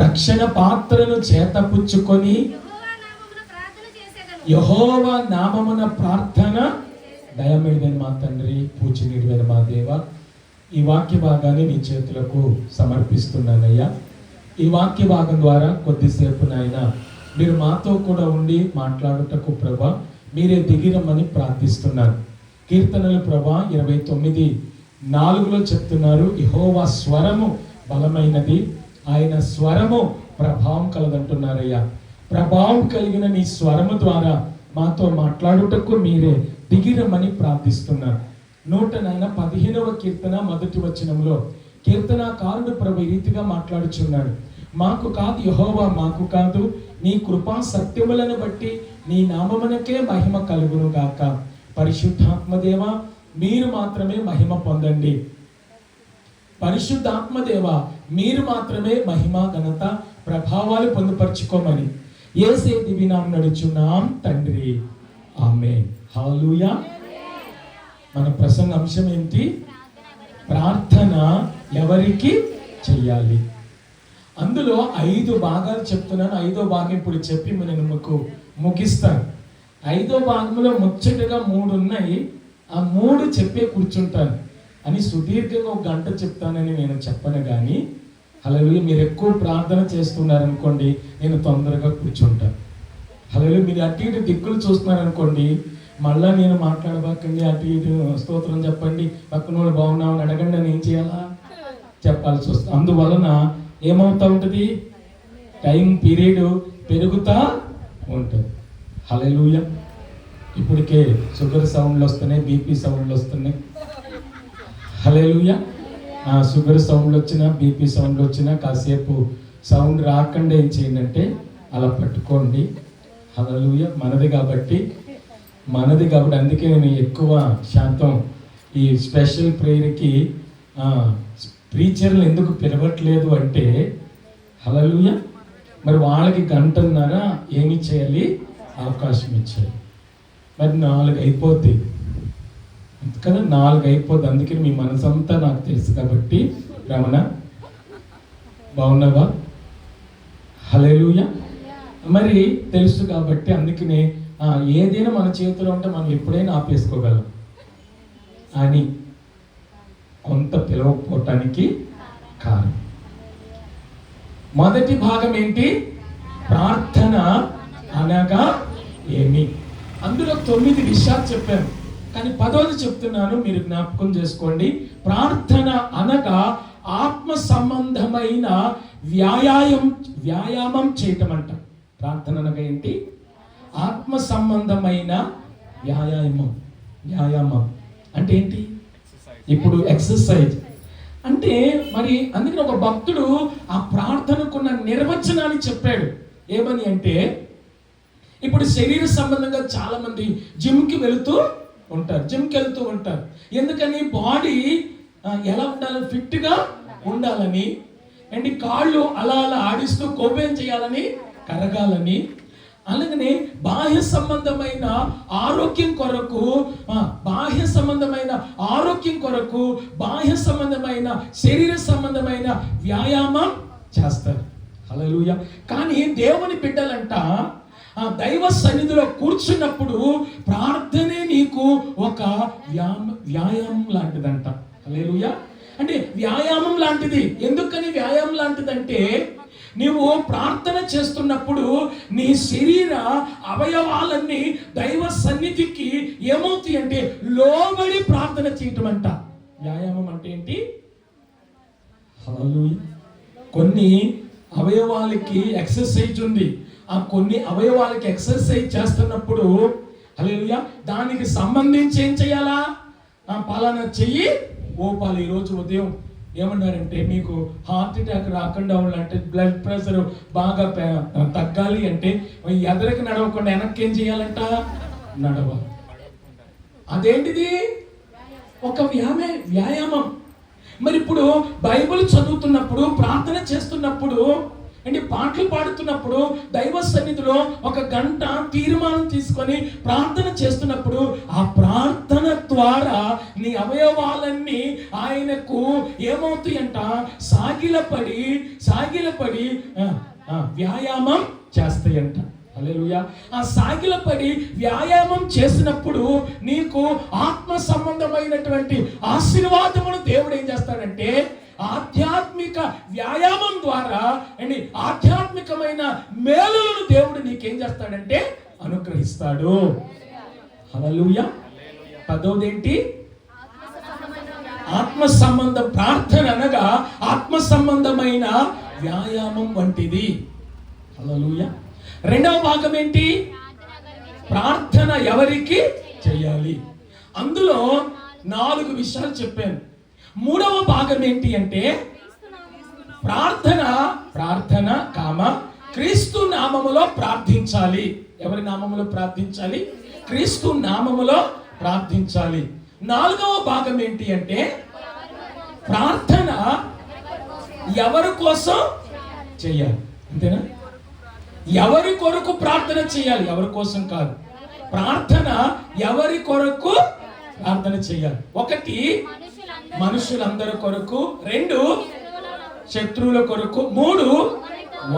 రక్షణ పాత్రను చేతపుచ్చుకొని యెహోవా నామమున ప్రార్థన దయమేడివైన మా తండ్రి, పూజనీయుడైన మా దేవ, ఈ వాక్య భాగాన్ని నీ చేతులకు సమర్పిస్తున్నానయ్యా. ఈ వాక్య భాగం ద్వారా కొద్దిసేపు నాయన మీరు మాతో కూడా ఉండి మాట్లాడుటకు ప్రభా మీరే దిగిరమ్మని ప్రార్థిస్తున్నాను. కీర్తనలు ప్రభా 29:4 చెప్తున్నారు, యెహోవా స్వరము బలమైనది, ఆయన స్వరము ప్రభావం కలదంటున్నారయ్యా. ప్రభావం కలిగిన నీ స్వరము ద్వారా మాతో మాట్లాడుటకు మీరే దిగిరమ్మని ప్రార్థిస్తున్నారు. 115వ కీర్తన 1వ వచనంలో కీర్తనాకారుడు ప్రభు ఈ రీతిగా మాట్లాడుచున్నాడు, మాకు కాదు యెహోవా, మాకు కాదు, నీ కృపా సత్యములను బట్టి నీ నామమునకే మహిమ కలుగును గాక. పరిశుద్ధాత్మదేవ మీరు మాత్రమే మహిమ పొందండి. పరిశుద్ధాత్మదేవ మీరు మాత్రమే మహిమ, ఘనత, ప్రభావాలు పొందుపరుచుకోమని యేసే దివ్యనామమున నడుచున్నాం తండ్రి, ఆమేన్. హల్లెలూయా. మన ప్రసంగ అంశం ఏంటి? ప్రార్థన ఎవరికి చెయ్యాలి. అందులో 5 భాగాలు చెప్తున్నాను. 5వ భాగం ఇప్పుడు చెప్పి నేను మీకు ముగిస్తాను. 5వ భాగంలో ముచ్చటగా 3 ఉన్నాయి. ఆ 3 చెప్పే కూర్చుంటాను అని సుదీర్ఘంగా 1 గంట చెప్తానని నేను చెప్పను. కానీ హల్లెలూయా, మీరు ఎక్కువ ప్రార్థన చేస్తున్నారనుకోండి, నేను తొందరగా కూర్చుంటాను. హల్లెలూయా, మీరు అటు ఇటు దిక్కులు చూస్తున్నారనుకోండి, మళ్ళా నేను మాట్లాడబాకండి, అటు ఇటు స్తోత్రం చెప్పండి, పక్కన వాళ్ళు బాగున్నామని అడగండి అని ఏం చేయాలా చెప్పాల్సి వస్తుంది. అందువలన ఏమవుతా ఉంటుంది? టైం పీరియడ్ పెరుగుతా ఉంటుంది. హల్లెలూయా. ఇప్పటికే షుగర్ సౌండ్లు వస్తున్నాయి, బీపీ సౌండ్లు వస్తున్నాయి. హల్లెలూయా. షుగర్ సౌండ్లు వచ్చినా, బీపీ సౌండ్లు వచ్చినా కాసేపు సౌండ్ రాకుండా ఏం చేయండి అంటే అలా పట్టుకోండి. హల్లెలూయా. మనది కాబట్టి అందుకే నేను ఎక్కువ శాతం ఈ స్పెషల్ ప్రేయర్కి ప్రీచర్లు ఎందుకు పిలవట్లేదు అంటే, హల్లెలూయా, మరి వాళ్ళకి 1.5 గంట ఏమి చేయాలి? అవకాశం ఇచ్చారు. మరి 4 అయిపోద్ది కదా, 4 అయిపోద్ది. అందుకని మీ మనసంతా నాకు తెలుసు కాబట్టి, రమణ బాగున్నావా? హల్లెలూయా. మరి తెలుసు కాబట్టి అందుకనే ఏదైనా మన చేతిలో ఉంటే మనం ఎప్పుడైనా ఆపేసుకోగలం అని కొంత పిలవకపోవటానికి కారణం. మొదటి భాగం ఏంటి? ప్రార్థన అనగా ఏమి? అందులో 9 విషయాలు చెప్పాను, కానీ 10వ చెప్తున్నాను, మీరు జ్ఞాపకం చేసుకోండి. ప్రార్థన అనగా ఆత్మ సంబంధమైన వ్యాయామం చేయటం అంట. ప్రార్థన అనగా ఏంటి? ఆత్మ సంబంధమైన వ్యాయామం అంటే ఏంటి? ఇప్పుడు ఎక్సర్సైజ్ అంటే మరి అందుకని ఒక భక్తుడు ఆ ప్రార్థనకున్న నిర్వచనాన్ని చెప్పాడు. ఏమని అంటే, ఇప్పుడు శరీర సంబంధంగా చాలా మంది జిమ్కి వెళుతూ ఉంటారు. ఎందుకని? బాడీ ఎలా ఉండాలి? ఫిట్గా ఉండాలని. అండ్ కాళ్ళు అలా ఆడిస్తూ కొవ్వేం చేయాలని? కరగాలని. అలాగనే బాహ్య సంబంధమైన ఆరోగ్యం కొరకు బాహ్య సంబంధమైన శరీర సంబంధమైన వ్యాయామం చేస్తారు. హల్లెలూయా. కానీ దేవుని బిడ్డలంట దైవ సన్నిధిలో కూర్చున్నప్పుడు ప్రార్థనే నీకు ఒక వ్యాయామం లాంటిదంట. హల్లెలూయా. అంటే వ్యాయామం లాంటిది. ఎందుకని వ్యాయామం లాంటిదంటే, నీవు ప్రార్థన చేస్తున్నప్పుడు నీ శరీర అవయవాలన్నీ దైవ సన్నిధికి ఏమవుతాయి అంటే లోబడి ప్రార్థన చేయటం అంట. వ్యాయామం అంటే ఏంటి? హల్లెలూయా. కొన్ని అవయవాలకి ఎక్సర్సైజ్ ఉంది. ఆ కొన్ని అవయవాలకి ఎక్సర్సైజ్ చేస్తున్నప్పుడు హల్లెలూయా దానికి సంబంధించి ఏం చేయాలా? పలానా చెయ్యి ఓపాలి. ఈరోజు ఉదయం ఏమన్నారంటే, మీకు హార్ట్ అటాక్ రాకుండా ఉండాలంటే, బ్లడ్ ప్రెషర్ బాగా తగ్గాలి అంటే ఎదరికి నడవకుండా వెనక్కి ఏం చేయాలంట? నడవాలి. అదేంటిది? ఒక వ్యాయామం. మరి ఇప్పుడు బైబిల్ చదువుతున్నప్పుడు, ప్రార్థన చేస్తున్నప్పుడు అంటే పాటలు పాడుతున్నప్పుడు దైవ సన్నిధిలో ఒక గంట తీర్మానం తీసుకొని ప్రార్థన చేస్తున్నప్పుడు ఆ ప్రార్థన ద్వారా నీ అవయవాలన్నీ ఆయనకు ఏమవుతాయంట, సాగిలపడి వ్యాయామం చేస్తాయంట. హల్లెలూయా. ఆ సాగిలపడి వ్యాయామం చేసినప్పుడు నీకు ఆత్మ సంబంధమైనటువంటి ఆశీర్వాదమును దేవుడు ఏం చేస్తాడంటే ఆధ్యాత్మిక వ్యాయామం ద్వారా అండి ఆధ్యాత్మికమైన మేలులను దేవుడు నీకేం చేస్తాడంటే అనుగ్రహిస్తాడు. హల్లెలూయా. పదోదేంటి? ఆత్మ సంబంధ ప్రార్థన అనగా ఆత్మ సంబంధమైన వ్యాయామం వంటిది. హల్లెలూయా. రెండవ భాగం ఏంటి? ప్రార్థన ఎవరికి చేయాలి? అందులో 4 విషయాలు చెప్పాను. మూడవ భాగం ఏంటి అంటే ప్రార్థన క్రీస్తు నామములో ప్రార్థించాలి. ఎవరి నామములో ప్రార్థించాలి? క్రీస్తు నామములో ప్రార్థించాలి. 4వ భాగం ఏంటి అంటే ప్రార్థన ఎవరి కోసం చేయాలి. అంతేనా? ఎవరి కొరకు ప్రార్థన చేయాలి, ఎవరి కోసం కాదు. ప్రార్థన ఎవరి కొరకు ప్రార్థన చేయాలి. 1 మనుషులందరి కొరకు, 2 శత్రువుల కొరకు, 3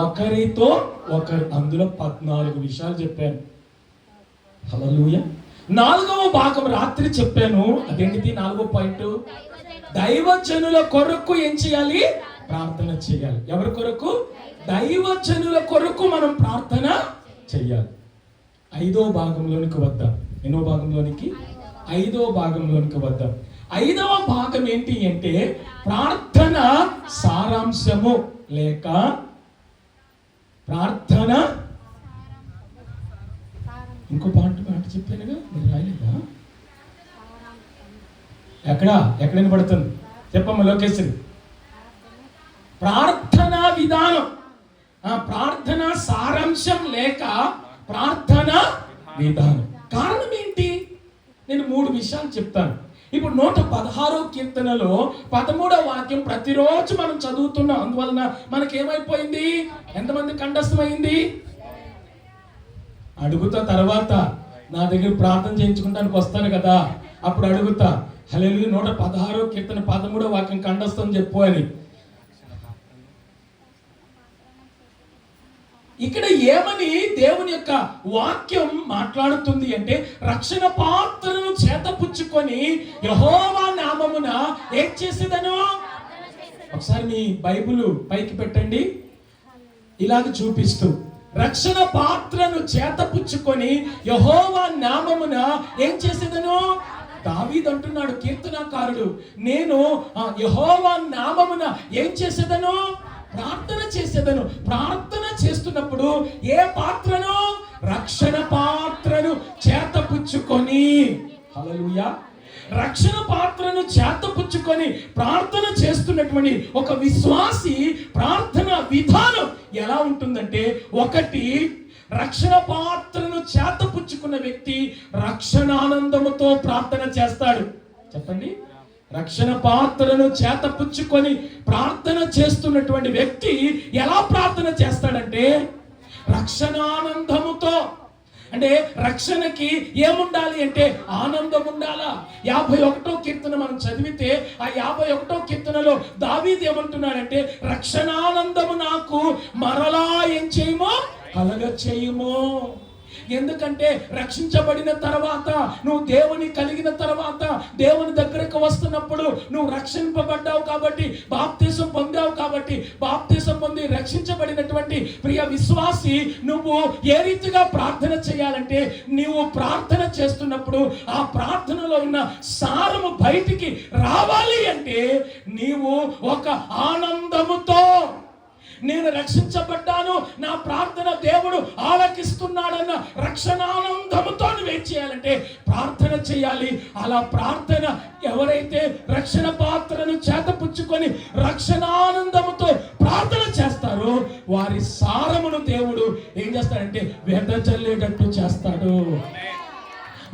ఒకరితో ఒకరు. అందులో 14 విషయాలు చెప్పాను. హల్లెలూయా. 4వ భాగం రాత్రి చెప్పాను. అదేంటిది 4వ పాయింట్? దైవజనుల కొరకు ఏం చేయాలి? ప్రార్థన చేయాలి. ఎవరి కొరకు? దైవజనుల కొరకు మనం ప్రార్థన చేయాలి. 5వ భాగంలోనికి వద్దాం. ఎన్నో భాగంలోనికి? 5వ భాగంలోనికి వద్దాం. 5వ భాగం ఏంటి అంటే ప్రార్థన సారాంశము లేక ప్రార్థన. ఇంకో మాట చెప్పానుగా, మీరు రాయలేదా? ఎక్కడైనా పడుతుంది చెప్పమ్మ లోకేశ్వరి. ప్రార్థనా విధానం, ప్రార్థన సారాంశం లేక ప్రార్థన విధానం. కారణం ఏంటి? నేను 3 విషయాలు చెప్తాను. ఇప్పుడు 116వ కీర్తనలో 13వ వాక్యం ప్రతిరోజు మనం చదువుతున్నాం. అందువలన మనకేమైపోయింది? ఎంతమంది కంఠస్థమైంది? అడుగుతా తర్వాత నా దగ్గర ప్రార్థన చేయించుకుంటానికి వస్తాను కదా, అప్పుడు అడుగుతా. హల్లెలూయా. 116వ కీర్తన 13వ వాక్యం కంఠస్థం చెప్పు అని. ఇక్కడ ఏమని దేవుని యొక్క వాక్యం మాట్లాడుతుంది అంటే రక్షణ పాత్రను చేతపుచ్చుకొని యెహోవా నామమున ఏం చేసేదను? ఒకసారి మీ బైబిల్ పైకి పెట్టండి, ఇలాగ చూపిస్తూ. రక్షణ పాత్రను చేతపుచ్చుకొని యెహోవా నామమున ఏం చేసేదను? దావీదు అంటున్నాడు, కీర్తనకారుడు, నేను యెహోవా నామమున ఏం చేసేదను? ప్రార్థన చేసేదను. ప్రార్థన చేస్తున్నప్పుడు ఏ పాత్రను? రక్షణ పాత్రను చేతపుచ్చుకొని. హల్లెలూయా. రక్షణ పాత్రను చేతపుచ్చుకొని ప్రార్థన చేస్తున్నటువంటి ఒక విశ్వాసి ప్రార్థన విధానం ఎలా ఉంటుందంటే, 1 రక్షణ పాత్రను చేతపుచ్చుకున్న వ్యక్తి రక్షణానందముతో ప్రార్థన చేస్తాడు. చెప్పండి. రక్షణ పాత్రను చేతపుచ్చుకొని ప్రార్థన చేస్తున్నటువంటి వ్యక్తి ఎలా ప్రార్థన చేస్తాడంటే రక్షణానందముతో. అంటే రక్షణకి ఏముండాలి అంటే ఆనందం ఉండాలా. 51వ కీర్తన మనం చదివితే ఆ 51వ కీర్తనలో దావీదు ఏమంటున్నాడంటే రక్షణానందము నాకు మరలా ఏం చేయమో కలగ చేయమో. ఎందుకంటే రక్షించబడిన తర్వాత, నువ్వు దేవుని కలిగిన తర్వాత, దేవుని దగ్గరకు వస్తున్నప్పుడు నువ్వు రక్షింపబడ్డావు కాబట్టి, బాప్తిసం పొందావు కాబట్టి, బాప్తిసం పొంది రక్షించబడినటువంటి ప్రియ విశ్వాసి నువ్వు ఏ రీతిగా ప్రార్థన చేయాలంటే, నీవు ప్రార్థన చేస్తున్నప్పుడు ఆ ప్రార్థనలో ఉన్న సారము బయటికి రావాలి అంటే నీవు ఒక ఆనందముతో, నేను రక్షించబడ్డాను, నా ప్రార్థన దేవుడు ఆలకిస్తున్నాడన్న రక్షణానందముతో నువ్వేం చేయాలంటే ప్రార్థన చేయాలి. అలా ప్రార్థన ఎవరైతే రక్షణ పాత్రను చేతపుచ్చుకొని రక్షణానందముతో ప్రార్థన చేస్తారో వారి సారమును దేవుడు ఏం చేస్తాడంటే వెదజల్లేటట్టు చేస్తాడు.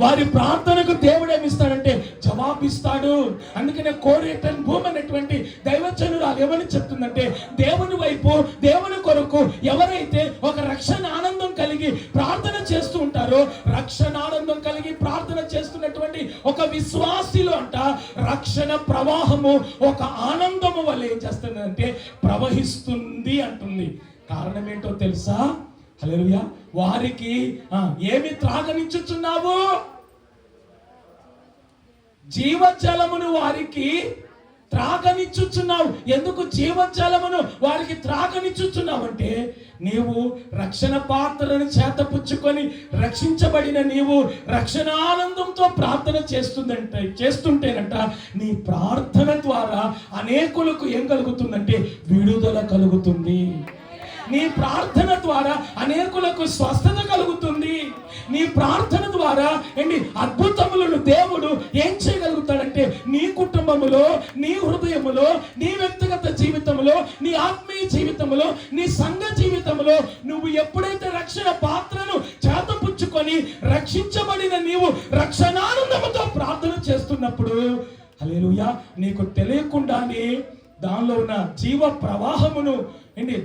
వారి ప్రార్థనకు దేవుడు ఏమిస్తాడంటే జవాబిస్తాడు. అందుకనే కోరేటన్ భూమి అనేటువంటి దైవజనురాలు ఏమని చెప్తుందంటే, దేవుని వైపు, దేవుని కొరకు ఎవరైతే ఒక రక్షణ ఆనందం కలిగి ప్రార్థన చేస్తూ ఉంటారో, రక్షణ ఆనందం కలిగి ప్రార్థన చేస్తున్నటువంటి ఒక విశ్వాసిలో అంట రక్షణ ప్రవాహము ఒక ఆనందము వల్ల ఏం చేస్తుందంటే ప్రవహిస్తుంది అంటుంది. కారణం ఏంటో తెలుసా? హల్లెలూయా. వారికి ఏమి త్రాగనిచ్చుచున్నావు? జీవజలమును వారికి త్రాగనిచ్చుచున్నావు. ఎందుకు జీవజలమును వారికి త్రాగనిచ్చుచున్నావు అంటే, నీవు రక్షణ పాత్రను చేతపుచ్చుకొని రక్షించబడిన నీవు రక్షణ ఆనందంతో ప్రార్థన చేస్తుంటేనంట నీ ప్రార్థన ద్వారా అనేకులకు ఏం కలుగుతుందంటే విడుదల కలుగుతుంది. నీ ప్రార్థన ద్వారా అనేకులకు స్వస్థత కలుగుతుంది. నీ ప్రార్థన ద్వారా అద్భుతములను దేవుడు ఏం చేయగలుగుతాడంటే నీ కుటుంబములో, నీ హృదయములో, నీ వ్యక్తిగత జీవితంలో, నీ ఆత్మీయ జీవితంలో, నీ సంఘ జీవితంలో నువ్వు ఎప్పుడైతే రక్షణ పాత్రను చేతపుచ్చుకొని రక్షించబడిన నీవు రక్షణానందముతో ప్రార్థన చేస్తున్నప్పుడు, హల్లెలూయా, నీకు తెలియకుండానే దానిలో ఉన్న జీవ ప్రవాహమును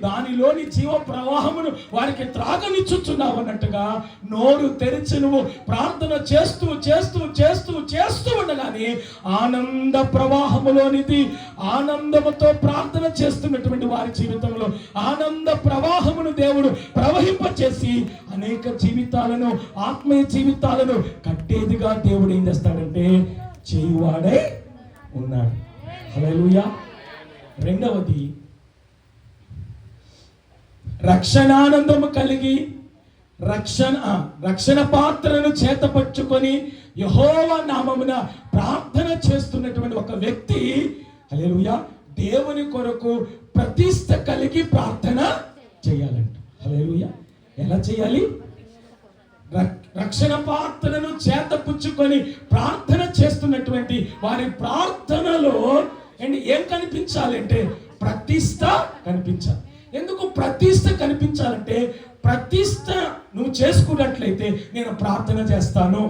దానిలోని జీవ ప్రవాహమును వారికి త్రాగనిచ్చుచున్నావు అన్నట్టుగా నోరు తెరిచి నువ్వు ప్రార్థన చేస్తూ చేస్తూ చేస్తూ చేస్తూ ఉండగానే ఆనంద ప్రవాహములోనిది ఆనందముతో ప్రార్థన చేస్తున్నటువంటి వారి జీవితంలో ఆనంద ప్రవాహమును దేవుడు ప్రవహింపచేసి అనేక జీవితాలను, ఆత్మీయ జీవితాలను కట్టేదిగా దేవుడు ఏం చేస్తాడంటే చేయువాడై ఉన్నాడు. హల్లెలూయా. రెండవది, రక్షణానందము కలిగి రక్షణ పాత్రను చేతపట్టుకొని యెహోవా నామమున ప్రార్థన చేస్తున్నటువంటి ఒక వ్యక్తి, హల్లెలూయా, దేవుని కొరకు ప్రతిష్ఠ కలిగి ప్రార్థన చేయాలంట. హల్లెలూయా. ఎలా చేయాలి? రక్షణ పాత్రను చేతపుచ్చుకొని ప్రార్థన చేస్తున్నటువంటి వారి ప్రార్థనలో ఏం కనిపించాలంటే ప్రతిష్ఠ కనిపించాలి. ఎందుకు ప్రతిష్ఠ కనిపించాలంటే, ప్రతిష్ఠ నువ్వు చేసుకున్నట్లయితే నేను ప్రార్థన చేస్తాను,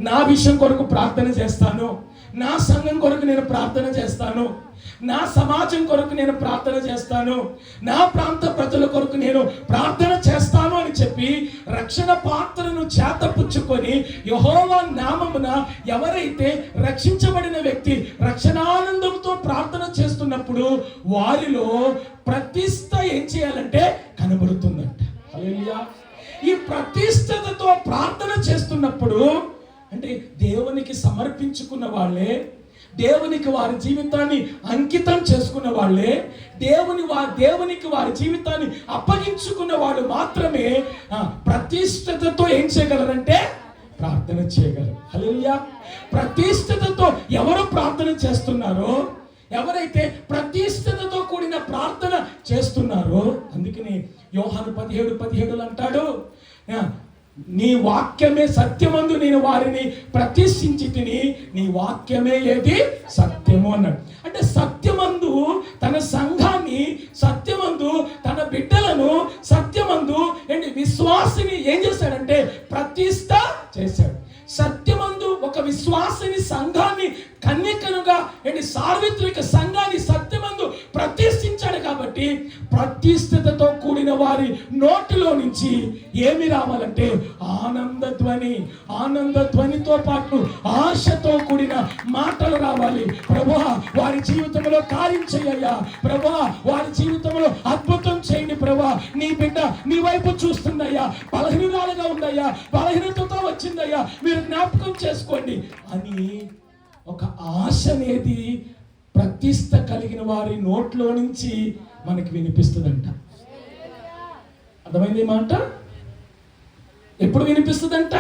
నా విషయం కొరకు ప్రార్థన చేస్తాను, నా సంఘం కొరకు నేను ప్రార్థన చేస్తాను, నా సమాజం కొరకు నేను ప్రార్థన చేస్తాను, నా ప్రాంత ప్రజల కొరకు నేను ప్రార్థన చేస్తాను అని చెప్పి రక్షణ పాత్రను చేతపుచ్చుకొని యెహోవా నామమున ఎవరైతే రక్షించబడిన వ్యక్తి రక్షణానందంతో ప్రార్థన చేస్తున్నప్పుడు వారిలో ప్రతిష్ఠ ఏం చేయాలంటే కనబడుతుందంట. హల్లెలూయా. ఈ ప్రతిష్ఠతో ప్రార్థన చేస్తున్నప్పుడు అంటే దేవునికి సమర్పించుకున్న వాళ్ళే, దేవునికి వారి జీవితాన్ని అంకితం చేసుకున్న వాళ్ళే, దేవునికి వారి జీవితాన్ని అప్పగించుకున్న వాళ్ళు మాత్రమే ప్రతిష్ఠతో ఏం చేయగలరంటే ప్రార్థన చేయగలరు. హల్లెలూయా. ప్రతిష్ఠతో ఎవరు ప్రార్థన చేస్తున్నారో, ఎవరైతే ప్రతిష్ఠతో కూడిన ప్రార్థన చేస్తున్నారో, అందుకని యోహాను 17:17 అంటాడు, నీ వాక్యమే సత్యమందు నేను వారిని ప్రతిష్ఠించి తిని, నీ వాక్యమే ఏది సత్యము అన్నాడు. అంటే సత్యమందు తన సంఘాన్ని, సత్యమందు తన బిడ్డలను, సత్యమందు విశ్వాసిని ఏం చేశాడంటే ప్రతిష్ఠ చేశాడు. సత్యమందు ఒక విశ్వాసిని, సంఘాన్ని, కన్యకనుగా సార్వత్రిక సంఘాన్ని సత్యమందు ప్రతిష్ఠించాడు. కాబట్టి ప్రతిష్ఠతో కూడిన వారి నోటిలో నుంచి ఏమి రావాలంటే ఆనంద ధ్వనితో పాటు ఆశతో కూడిన మాటలు రావాలి. ప్రభువా, వారి జీవితంలో కార్యం చేయ్యా, ప్రభువా, వారి జీవితంలో అద్భుతం చేయండి, ప్రభువా, నీ బిడ్డ నీ వైపు చూస్తుందయ్యా, బలహీనురాలుగా ఉందయ్యా, బలహీనతతో వచ్చిందయ్యా, మీరు జ్ఞాపకం చేసుకోండి అని ఒక ఆశ అనేది ప్రతిష్ఠ కలిగిన వారి నోట్లో నుంచి మనకి వినిపిస్తుందంట. అర్థమైంది మాట? ఎప్పుడు వినిపిస్తుందంట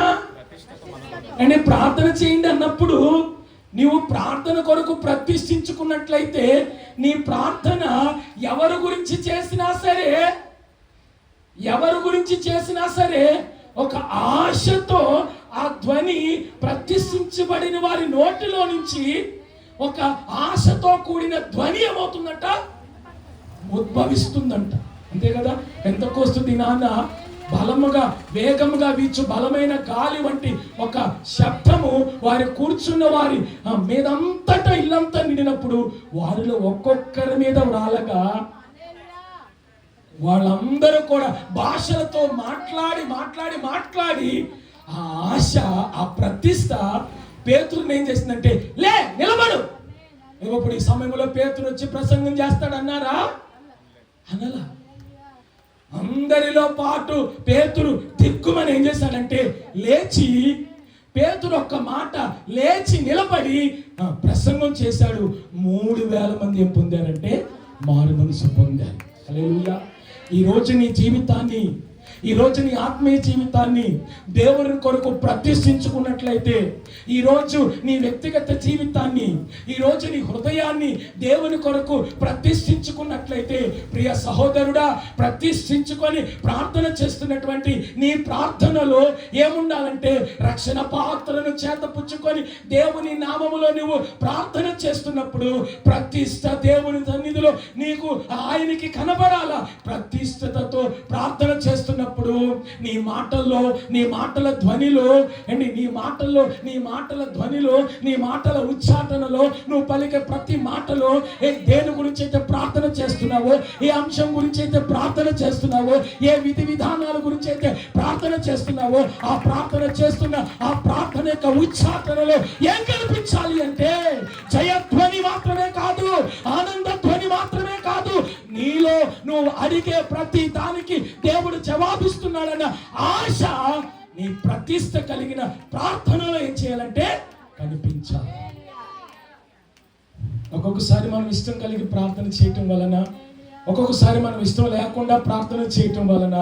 అంటే ప్రార్థన చేయండి అన్నప్పుడు నీవు ప్రార్థన కొరకు ప్రతిష్ఠించుకున్నట్లయితే నీ ప్రార్థన ఎవరి గురించి చేసినా సరే ఒక ఆశతో ఆ ధ్వని ప్రతిష్ఠించబడిన వారి నోటిలో నుంచి ఒక ఆశతో కూడిన ధ్వని ఏమవుతుందంట, ఉద్భవిస్తుందంట. అంతే కదా? పెంతెకోస్తు దినాన బలముగా వేగముగా వీచు బలమైన గాలి వంటి ఒక శబ్దము వారి కూర్చున్న వారి మీదంతటా ఇల్లంతా నిండినప్పుడు వారిలో ఒక్కొక్కరి మీద రాలగా వాళ్ళందరూ కూడా భాషలతో మాట్లాడి ఆ ఆశ, ఆ ప్రతిష్ట పేతురుని ఏం చేసిందంటే, లే నిలబడు. ఇప్పుడు ఈ సమయంలో పేతురు వచ్చి ప్రసంగం చేస్తాడన్నారా? అనలా. అందరిలో పాటు పేతురు దిక్కుమని ఏం చేశాడంటే లేచి, పేతురు ఒక్క మాట లేచి నిలబడి ప్రసంగం చేశాడు. 3000 మంది ఏం పొందారంటే మారు మనసు పొందారు. హల్లెలూయా. ఈరోజు నీ జీవితాన్ని, ఈరోజు నీ ఆత్మీయ జీవితాన్ని దేవుని కొరకు ప్రతిష్ఠించుకున్నట్లయితే, ఈరోజు నీ వ్యక్తిగత జీవితాన్ని, ఈరోజు నీ హృదయాన్ని దేవుని కొరకు ప్రతిష్ఠించుకున్నట్లయితే, ప్రియ సహోదరుడా, ప్రతిష్ఠించుకొని ప్రార్థన చేస్తున్నటువంటి నీ ప్రార్థనలో ఏముండాలంటే, రక్షణ పాత్రను చేతపుచ్చుకొని దేవుని నామములో నువ్వు ప్రార్థన చేస్తున్నప్పుడు ప్రతిష్ఠ దేవుని సన్నిధిలో నీకు ఆయనకి కనబడాలా. ప్రతిష్ఠతతో ప్రార్థన చేస్తున్నప్పుడు నీ మాటల్లో, నీ మాటల ధ్వనిలో, నీ మాటల ఉచ్చాటనలో, నువ్వు పలికే ప్రతి మాటలో దేని గురించి అయితే ప్రార్థన చేస్తున్నావో, ఏ అంశం గురించి అయితే ప్రార్థన చేస్తున్నావో, ఏ విధి విధానాల గురించి అయితే ప్రార్థన చేస్తున్నావో, ఆ ప్రార్థన చేస్తున్న ఆ ప్రార్థన యొక్క ఉచ్చాటనలో ఏం కనిపించాలి అంటే, జయధ్వని మాత్రమే కాదు, ఆనంద ధ్వని మాత్రమే కాదు, నీలో నువ్వు అడిగే ప్రతి దానికి దేవుడు జవాబిస్తున్నాడన్న ఆశ నీ ప్రతిష్ఠ కలిగిన ప్రార్థనలో ఏం చేయాలంటే కనిపించాలి. ఒక్కొక్కసారి మనం ఇష్టం కలిగి ప్రార్థన చేయటం వలన, ఒక్కొక్కసారి మనం ఇష్టం లేకుండా ప్రార్థన చేయటం వలన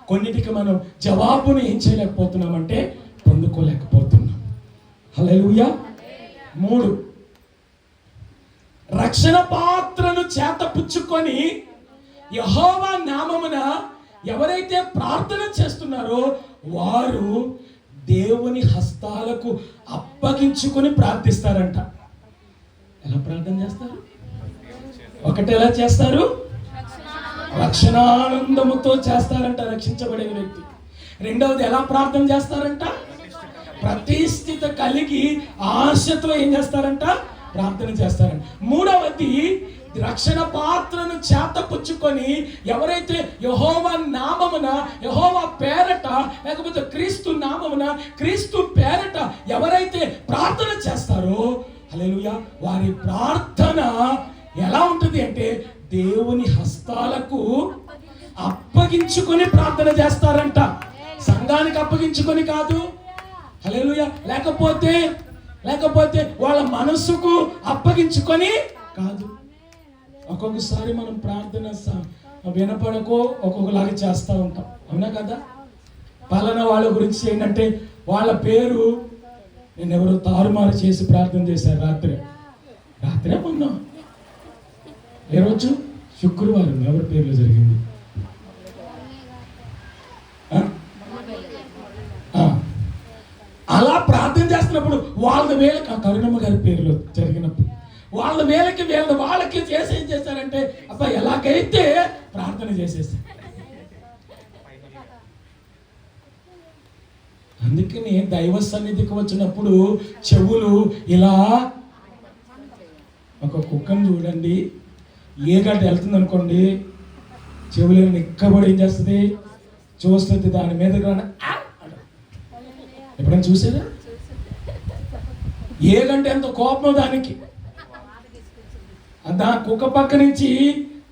కొన్నిటికి మనం జవాబును ఏం చేయలేకపోతున్నామంటే పొందుకోలేకపోతున్నాం. హల్లెలూయా. 3, రక్షణ పాత్రను చేతపుచ్చుకొని యెహోవా నామమున ఎవరైతే ప్రార్థన చేస్తున్నారో వారు దేవుని హస్తాలకు అప్పగించుకొని ప్రార్థిస్తారంట. ఎలా ప్రార్థన చేస్తారు? ఒకటి ఎలా చేస్తారు? రక్షణానందముతో చేస్తారంట రక్షించబడే వ్యక్తి. రెండవది ఎలా ప్రార్థన చేస్తారంట? ప్రతిష్ఠిత కలిగి ఆశతో ఏం చేస్తారంట? ప్రార్థన చేస్తారంట. మూడవది, రక్షణ పాత్రను చేతపుచ్చుకొని ఎవరైతే యెహోవా నామమున, యెహోవా పేరట, లేకపోతే క్రీస్తు నామమున, క్రీస్తు పేరట ఎవరైతే ప్రార్థన చేస్తారో, హల్లెలూయా, వారి ప్రార్థన ఎలా ఉంటుంది అంటే దేవుని హస్తాలకు అప్పగించుకొని ప్రార్థన చేస్తారంట. సంఘానికి అప్పగించుకొని కాదు. హల్లెలూయా. లేకపోతే వాళ్ళ మనసుకు అప్పగించుకొని కాదు. ఒక్కొక్కసారి మనం ప్రార్థన వినపడకో ఒక్కొక్కలాగా చేస్తూ ఉంటాం, అవునా కదా? పలానా వాళ్ళ గురించి ఏంటంటే వాళ్ళ పేరు నేను ఎవరో తారుమారు చేసి ప్రార్థన చేశారు రాత్రే మొన్న, ఏ రోజు? శుక్రవారం. ఎవరి పేర్లు జరిగింది? అలా ప్రార్థన చేస్తున్నప్పుడు వాళ్ళ వేళకి, కరుణమ్మ గారి పేరులో జరిగినప్పుడు వాళ్ళ వేళకి వాళ్ళకి చేసి ఏం చేశారంటే, అబ్బా ఎలాగైతే ప్రార్థన చేసేసారు. అందుకని దైవ సన్నిధికి వచ్చినప్పుడు చెవులు ఇలా, ఒక కుక్కను చూడండి, ఏ గడ్డ వెళ్తుంది అనుకోండి, చెవులు నిక్కబడి ఏం చేస్తుంది, చూస్తుంది, దాని మీద ఎప్పుడైనా చూసారా? ఏ గంట ఎంత కోపం దానికి, దా కుక్క పక్క నుంచి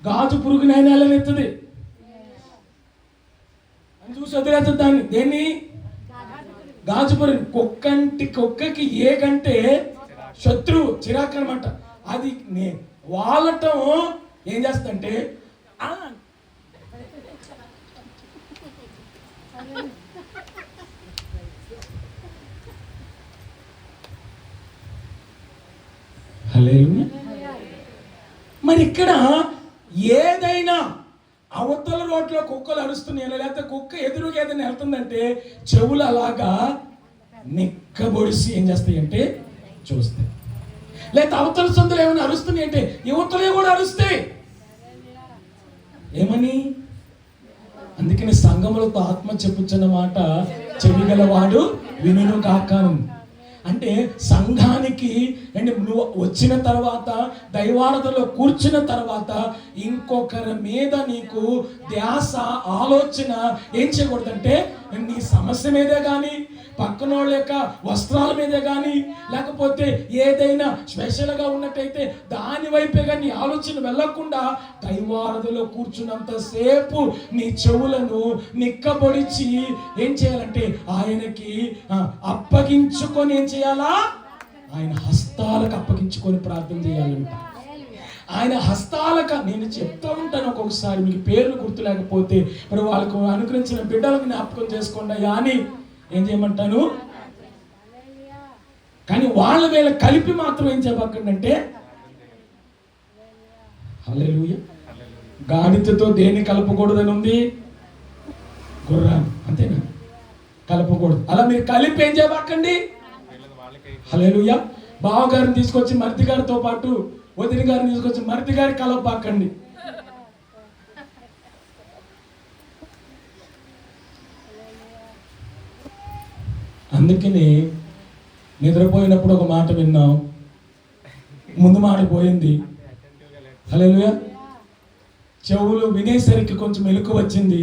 గాజు పురుగునైనా ఎత్తుంది అని చూసి వదిలేస్తుంది దాన్ని. దేన్ని? గాజు పురుగు. కుక్కకి ఏ గంటే శత్రువు, చిరాకు అనమాట. అది వాళ్ళటం ఏం చేస్తుందంటే మరి ఇక్కడ ఏదైనా అవతల రోడ్లో కుక్కలు అరుస్తున్నాయి, లేకపోతే కుక్క ఎదురుగా ఏదైనా వెళ్తుందంటే చెవులు అలాగా నిక్కబొడిసి ఏం చేస్తాయంటే చూస్తాయి. లేకపోతే అవతల సందులు ఏమైనా అరుస్తున్నాయి అంటే యువతలే కూడా అరుస్తాయి. ఏమని? అందుకని సంఘం సంఘములతో ఆత్మ చెప్పుచున్న మాట చెవిగలవాడు వినును కాక. అంటే సంఘానికి అంటే నువ్వు వచ్చిన తర్వాత దైవారాధనలో కూర్చున్న తర్వాత ఇంకొకరి మీద నీకు ధ్యాస ఆలోచన ఏం చేయకూడదంటే నీ సమస్య మీదే కానీ, పక్కన వాళ్ళ యొక్క వస్త్రాల మీదే కానీ, లేకపోతే ఏదైనా స్పెషల్గా ఉన్నట్టయితే దాని వైపే కానీ నీ ఆలోచన వెళ్ళకుండా దైవారాధనలో కూర్చున్నంతసేపు నీ చెవులను నిక్కబొడిచి ఏం చేయాలంటే ఆయనకి అప్పగించుకొని ఏం చేయాలా? ఆయన హస్తాలకు అప్పగించుకొని ప్రార్థన చేయాలంట. ఆయన హస్తాలకు నేను చెప్తా ఉంటాను ఒక్కొక్కసారి, మీకు పేర్లు గుర్తు లేకపోతే మరి వాళ్ళకు అనుగ్రహించిన బిడ్డలకు జ్ఞాపకం చేసుకోండి అయ్యా అని ఏం చేయమంటాను. కానీ వాళ్ళ వేళ కలిపి మాత్రం ఏం చెప్పకండి అంటే హల్లెలూయా. గాడిదతో దేన్ని కలపకూడదని ఉంది? గుర్రాన్ని, అంతేనా? కలపకూడదు. అలా మీరు కలిపి ఏం చెప్పకండి. హల్లెలూయా. బావగారిని తీసుకొచ్చి మరిది గారితో పాటు వదిన గారిని తీసుకొచ్చి మరిది గారి కలపకండి. అందుకని నిద్రపోయినప్పుడు ఒక మాట విన్నాం, ముందు మాట పోయింది. హల్లెలూయా. చెవులు వినేసరికి కొంచెం మెలకు వచ్చింది.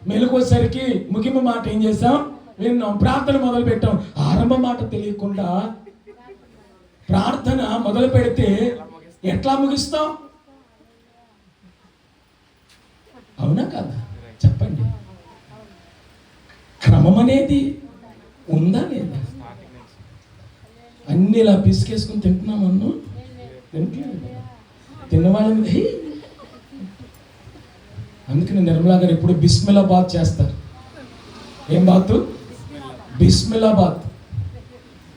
మెలకు వచ్చేసరికి ముగింపు మాట ఏం చేసాం? విన్నాం. ప్రార్థన మొదలు పెట్టాం. ఆరంభ మాట తెలియకుండా ప్రార్థన మొదలు పెడితే ఎట్లా ముగిస్తాం? అవునా కదా? చెప్పండి. క్రమం అనేది ఉందా లేదా? అన్ని ఇలా పిసికేసుకుని తింటున్నాం అన్ను తిన్నవాళ్ళ. అందుకని నిర్మలా గారు ఎప్పుడు బిస్మిల్లాబాద్ చేస్తారు. ఏం బాత్? బిస్మిల్లాబాద్.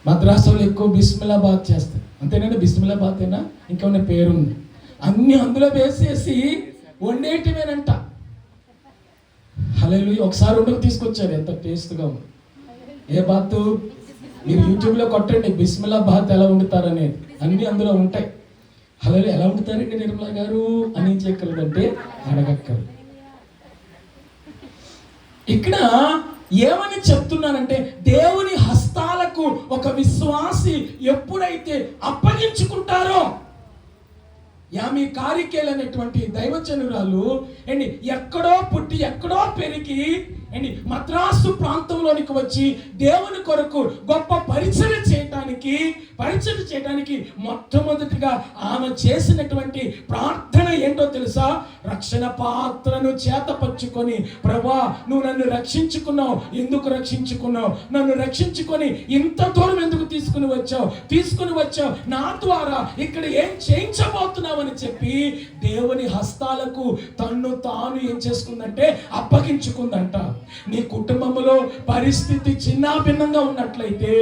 మద్రాసులో ఎక్కువ బిస్మిల్లాబాద్ చేస్తారు. అంతేనండి, బిస్మిల్లాబాద్ అయినా ఇంకేమైనా పేరుంది. అన్ని అందులో వేసేసి వండేటివేనంట. హల్లెలూయా. ఒకసారి వండుకు తీసుకొచ్చారు, ఎంత టేస్ట్గా ఉంది. ఏ బాత్? మీరు యూట్యూబ్లో కొట్టండి బిస్మిల్లాబాద్ ఎలా వండుతారనేది, అన్నీ అందులో ఉంటాయి. హల్లెలూయా. ఎలా వండుతారండి నిర్మలా గారు అని ఏం చేయగలదంటే అడగక్కరు. ఇక్కడ ఏమని చెప్తున్నానంటే దేవుని హస్తాలకు ఒక విశ్వాసి ఎప్పుడైతే అప్పగించుకుంటారో, యామి కారికేల్ అనేటువంటి దైవజనురాలు అండి ఎక్కడో పుట్టి ఎక్కడో పెరిగి అండి మద్రాసు ప్రాంతంలోనికి వచ్చి దేవుని కొరకు గొప్ప పరిచర్య చేయడానికి మొట్టమొదటిగా ఆమె చేసినటువంటి ప్రార్థన ఏంటో తెలుసా? రక్షణ పాత్రను చేతపచ్చుకొని, ప్రభా నువ్వు నన్ను రక్షించుకున్నావు, ఎందుకు రక్షించుకున్నావు? నన్ను రక్షించుకొని ఇంత దూరం ఎందుకు తీసుకుని వచ్చావు? నా ద్వారా ఇక్కడ ఏం చేయించబోతున్నావు అని చెప్పి దేవుని హస్తాలకు తన్ను తాను ఏం చేసుకుందంటే అప్పగించుకుందంట. నీ కుటుంబంలో పరిస్థితి చిన్నాభిన్నంగా ఉన్నట్లయితే,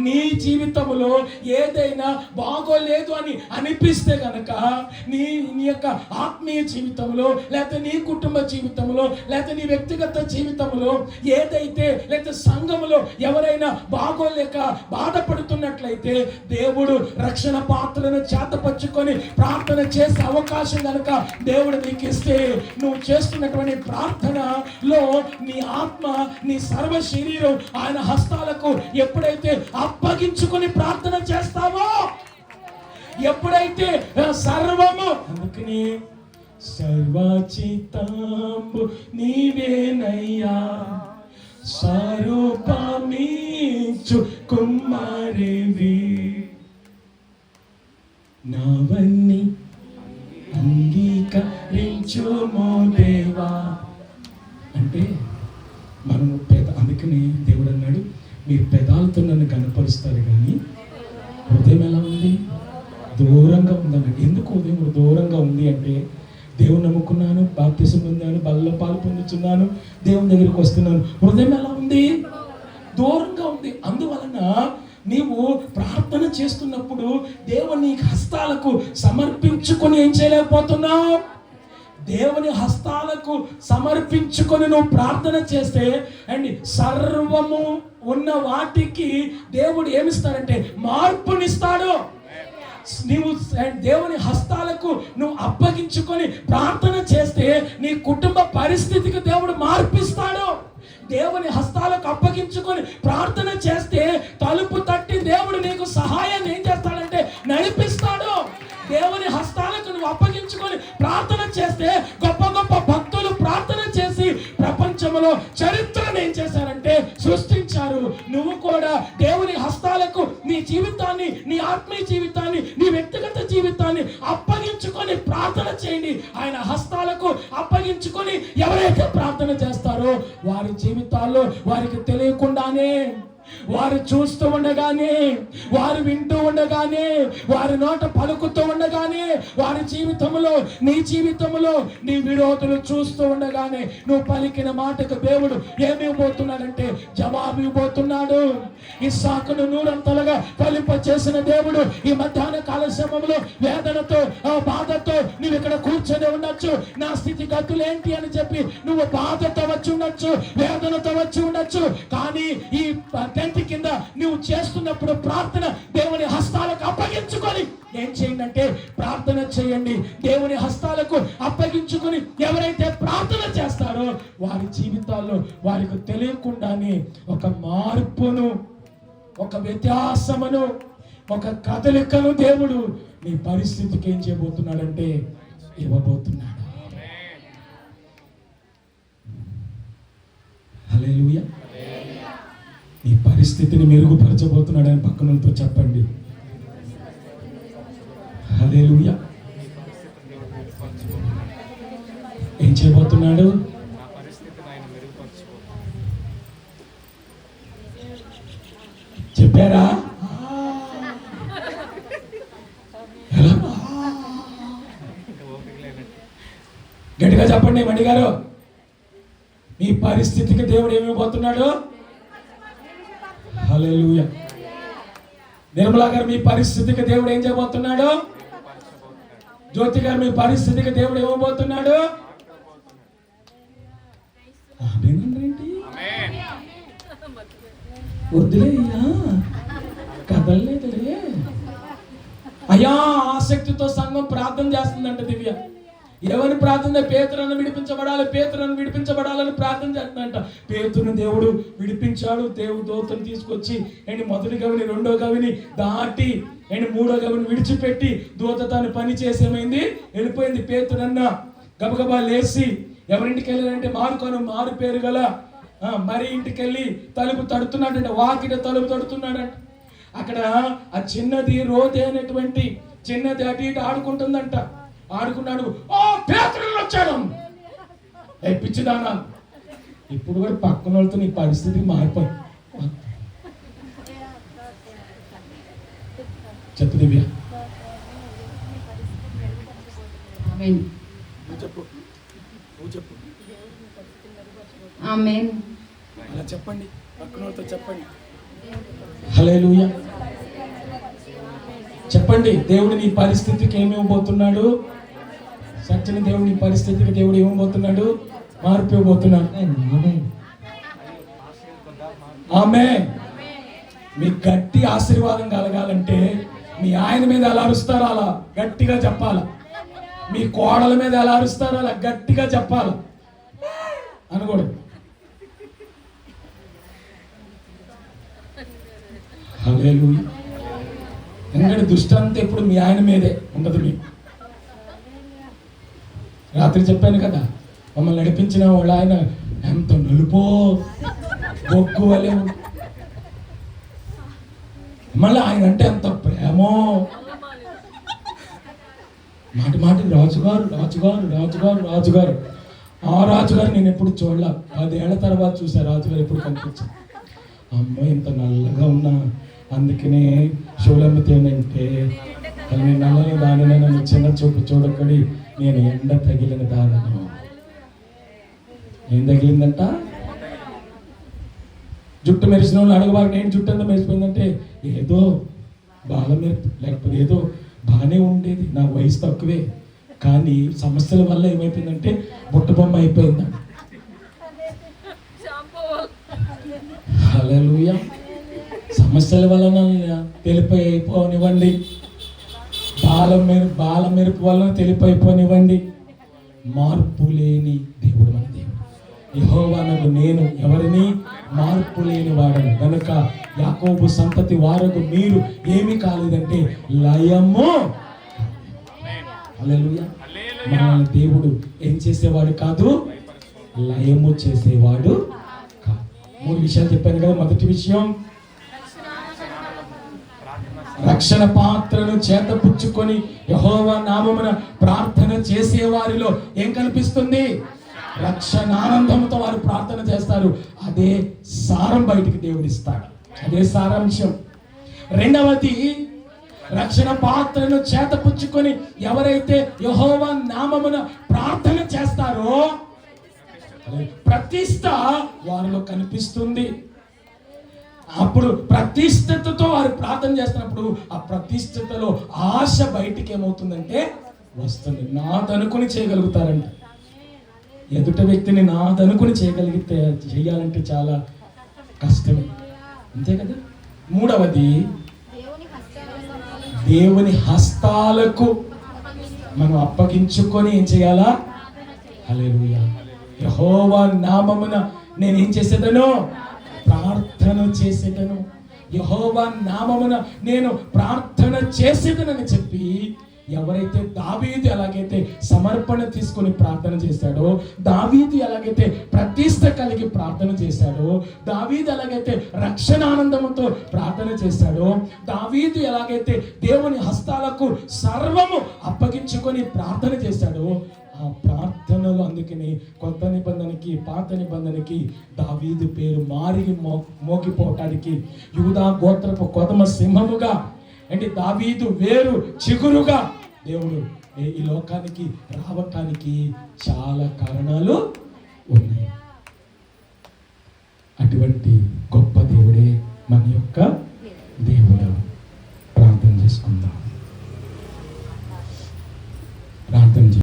నీ జీవితంలో ఏదైనా బాగోలేదు అని అనిపిస్తే గనక, నీ యొక్క ఆత్మీయ జీవితంలో లేకపోతే నీ కుటుంబ జీవితంలో లేకపోతే నీ వ్యక్తిగత జీవితంలో ఏదైతే లేకపోతే సంఘములో ఎవరైనా బాగోలేక బాధపడుతున్నట్లయితే, దేవుడు రక్షణ పాత్రను చేతపచ్చుకొని ప్రార్థన చేసే అవకాశం కనుక దేవుడు నీకు ఇస్తే, నువ్వు చేస్తున్నటువంటి ప్రార్థనలో నీ ఆత్మ, నీ సర్వ శరీరం ఆయన హస్తాలకు ఎప్పుడైతే అప్పగించుకొని ప్రార్థన చేస్తావో, ఎప్పుడైతే సర్వము, అందుకని సర్వచిత్తంబు నీవేనయ్యా, స్వరూపమిచ్చు కుమారివి, నావన్నీ అంగీకరించుమో దేవా. అంటే మనము అందుకని దేవుడు అన్నాడు, మీరు పెదాలతో నన్ను కనపరుస్తారు కానీ హృదయం ఎలా ఉంది? దూరంగా ఉందన్నాడు. ఎందుకు ఉదయం దూరంగా ఉంది అంటే, దేవుని నమ్ముకున్నాను, బాప్తిసం పొందాను, బల్ల పాలు పొందుతున్నాను, దేవుని దగ్గరికి వస్తున్నాను, హృదయం ఎలా ఉంది? దూరంగా ఉంది. అందువలన నీవు ప్రార్థన చేస్తున్నప్పుడు దేవుని హస్తాలకు సమర్పించుకొని ఏం చేయలేకపోతున్నావు? దేవుని హస్తాలకు సమర్పించుకొని నువ్వు ప్రార్థన చేస్తే అండ్ సర్వము ఉన్న వాటికి దేవుడు ఏమిస్తాడంటే మార్పునిస్తాడు. నీవు దేవుని హస్తాలకు నువ్వు అప్పగించుకొని ప్రార్థన చేస్తే నీ కుటుంబ పరిస్థితికి దేవుడు మార్పిస్తాడు. దేవుని హస్తాలకు అప్పగించుకొని ప్రార్థన చేస్తే తలుపు తట్టి దేవుడు నీకు సహాయాన్ని ఏం చేస్తాడంటే నడిపిస్తాడు. దేవుని హస్తాలకు నువ్వు అప్పగించుకొని ప్రార్థన చేస్తే గొప్ప గొప్ప భక్తులు ప్రార్థన చేసి ప్రపంచంలో చరిత్రను ఏం చేశారంటే సృష్టించారు. నువ్వు కూడా దేవుని హస్తాలకు నీ జీవితాన్ని, నీ ఆత్మీయ జీవితాన్ని, నీ వ్యక్తిగత జీవితాన్ని అప్పగించుకొని ప్రార్థన చేయండి. ఆయన హస్తాలకు అప్పగించుకొని ఎవరైతే ప్రార్థన చేస్తారో వారి జీవితాల్లో వారికి తెలియకుండానే, వారు చూస్తూ ఉండగానే, వారు వింటూ ఉండగానే, వారి నోట పలుకుతూ ఉండగానే, వారి జీవితంలో, నీ జీవితంలో నీ విరోధులు చూస్తూ ఉండగానే నువ్వు పలికిన మాటకు దేవుడు ఏమి ఇవ్వబోతున్నాడంటే జవాబు ఇవ్వబోతున్నాడు. ఇస్సాకును నూరంతలుగా ఫలింప చేసిన దేవుడు ఈ మధ్యాహ్న కాల సమయంలో వేదనతో, బాధతో నువ్వు ఇక్కడ కూర్చొని ఉండొచ్చు. నా స్థితిగతులు ఏంటి అని చెప్పి నువ్వు బాధతో వచ్చి ఉండొచ్చు, వేదనతో వచ్చి ఉండొచ్చు. కానీ ఈ టెంట్ కింద నువ్వు చేస్తున్నప్పుడు ప్రార్థన దేవుని హస్తాలకు అప్పగించుకొని ఏం చేయండి అంటే ప్రార్థన చేయండి. దేవుని హస్తాలకు అప్పగించుకొని ఎవరైతే ప్రార్థన చేస్తారో వారి జీవితాల్లో వారికి తెలియకుండానే ఒక మార్పును, ఒక వ్యత్యాసమును, ఒక కదలికను దేవుడు నీ పరిస్థితికి ఏం చేయబోతున్నాడంటే ఇవ్వబోతున్నాడు. హల్లెలూయా. ఈ పరిస్థితిని మెరుగుపరచబోతున్నాడని పక్కనతో చెప్పండి. హల్లెలూయా. ఏం చేయబోతున్నాడు? చెప్పారా? గట్టిగా చెప్పండి మణి గారు. మీ పరిస్థితికి దేవుడు ఏమైపోతున్నాడు? హల్లెలూయా. నిర్మలా గారు మీ పరిస్థితికి దేవుడు ఏం చేయబోతున్నాడు? జ్యోతి గారు మీ పరిస్థితికి దేవుడు ఏమబోతున్నాడు? వద్దులేయ్యా, కదలలేదులే అయ్యా. ఆసక్తితో సంఘం ప్రార్థన చేస్తుందంట దివ్య. ఏమని ప్రార్థన? పేతురును విడిపించబడాలి, పేతురును విడిపించబడాలని ప్రార్థన చేస్తుందంట. పేతురును దేవుడు విడిపించాడు. దేవుడు దూతను తీసుకొచ్చి మొదటి గవిని, రెండో గవిని దాటి మూడో గవిని విడిచిపెట్టి దూత తను పని చేసేమైంది, వెళ్ళిపోయింది. పేతురన్న గబగబా లేచి ఎవరింటికి వెళ్ళారంటే మారు పేరు గల మరి ఇంటికి వెళ్ళి తలుపు తడుతున్నాడంట, వాకిట తలుపు తడుతున్నాడంట. అక్కడ ఆ చిన్నది రోదే అనేటువంటి చిన్నది అటు ఇటు ఆడుకుంటుందంట. ఆడుకున్నాడు. ఓ పేతురు వచ్చాడు. పిచ్చిదానా, ఇప్పుడు కూడా పక్కన వాళ్ళతో నీ పరిస్థితి మారిపోయి చెప్పు దివ్య. అలా చెప్పండి, పక్కన వాళ్ళతో చెప్పండి. హల్లెలూయా. చెప్పండి, దేవుడు నీ పరిస్థితికి ఏమివ్వబోతున్నాడు? సత్యని దేవుడు నీ పరిస్థితికి దేవుడు ఏమబోతున్నాడు? మార్పు ఇవ్వబోతున్నాడు. ఆమేన్. మీ గట్టి ఆశీర్వాదం కలగాలంటే మీ ఆయన మీద ఎలా అరుస్తారో అలా గట్టిగా చెప్పాలి. మీ కోడల మీద ఎలా అరుస్తారో అలా గట్టిగా చెప్పాలి అనకూడదు. హల్లెలూయా. ఎందుకంటే దృష్టి ఎప్పుడు మీ ఆయన మీదే ఉండదు. మీకు రాత్రి చెప్పాను కదా, మమ్మల్ని నడిపించిన వాళ్ళ ఆయన ఎంత నలుపో బొగ్గు వలే, మళ్ళీ ఆయన అంటే ఎంత ప్రేమో. మాటి మాటికి రాజుగారు రాజుగారు రాజుగారు రాజుగారు. ఆ రాజుగారు నేను ఎప్పుడు చూడలే. 10 ఏళ్ల తర్వాత చూసా రాజుగారు ఎప్పుడు కనిపించారు. అమ్మో ఇంత నల్లగా ఉన్నా, అందుకనే షోలమ్మతి ఏంటంటే నేను నల్లని దానిని నన్ను చిన్న చూపు చూడకడి, నేను ఎండ తగిలిన దానను. ఏం తగిలిందంట? జుట్టు మెరిసిన వాళ్ళు అడగబాగా నేను జుట్టు అంతా మెరిసిపోయిందంటే ఏదో బాగా మెరుపు, లేకపోతే ఏదో బాగానే ఉండేది, నా వయసు తక్కువే, కానీ సమస్యల వల్ల ఏమైపోయిందంటే బుట్ట బొమ్మ అయిపోయిందంట. హల్లెలూయా. సమస్యల వలన తెలిపోనివ్వండి, బాలమెరుపు వలన తెలిపైపోనివ్వండి. మార్పు లేని దేవుడు మన దేవుడు. యెహోవానగు నేను ఎవరిని? మార్పు లేని వాడను కనుక యాకోబు సంతతి వారకు మీరు ఏమి కాలేదంటే లయము. హల్లెలూయా. మన దేవుడు ఏం చేసేవాడు కాదు, లయము చేసేవాడు కాదు. 3 విషయాలు చెప్పాను కదా. మొదటి విషయం, రక్షణ పాత్రను చేతపుచ్చుకొని యెహోవా నామమున ప్రార్థన చేసే వారిలో ఏం కనిపిస్తుంది? రక్షణానందంతో వారు ప్రార్థన చేస్తారు. అదే సారం బయటికి దేవుడు ఇస్తాడు. అదే సారాంశం. రెండవది, రక్షణ పాత్రను చేతపుచ్చుకొని ఎవరైతే యెహోవా నామమున ప్రార్థన చేస్తారో ప్రతిష్ట వారిలో కనిపిస్తుంది. అప్పుడు ప్రతిష్టతతో వారు ప్రార్థన చేస్తున్నప్పుడు ఆ ప్రతిష్టతలో ఆశ బయటికి ఏమవుతుందంటే వస్తుంది. నాదనుకుని చేయగలుగుతారంట. ఎదుట వ్యక్తిని నాదనుకుని చేయాలంటే చాలా కష్టమే, అంతే కదా. మూడవది, దేవుని హస్తాలకు మనం అప్పగించుకొని ఏం చేయాలా? హల్లెలూయా. యెహోవా నామమున నేను ఏం చేసేదను? ప్రార్థన చేసేదను. యెహోవా నామమున నేను ప్రార్థన చేసేదనని చెప్పి ఎవరైతే దావీదు ఎలాగైతే సమర్పణ తీసుకొని ప్రార్థన చేశాడో, దావీదు ఎలాగైతే ప్రతిష్ట కలిగి ప్రార్థన చేశాడో, దావీదు ఎలాగైతే రక్షణ ఆనందంతో ప్రార్థన చేశాడో, దావీదు ఎలాగైతే దేవుని హస్తాలకు సర్వము అప్పగించుకొని ప్రార్థన చేశాడో, ఆ ప్రార్థనలు అందుకని కొత్త నిబంధనకి పాత నిబంధనకి దావీదు పేరు మారి మోగిపోవటానికి యూదా గోత్రపు కొదమ సింహముగా అంటే దావీదు వేరు చిగురుగా దేవుడు ఈ లోకానికి రావటానికి చాలా కారణాలు ఉన్నాయి.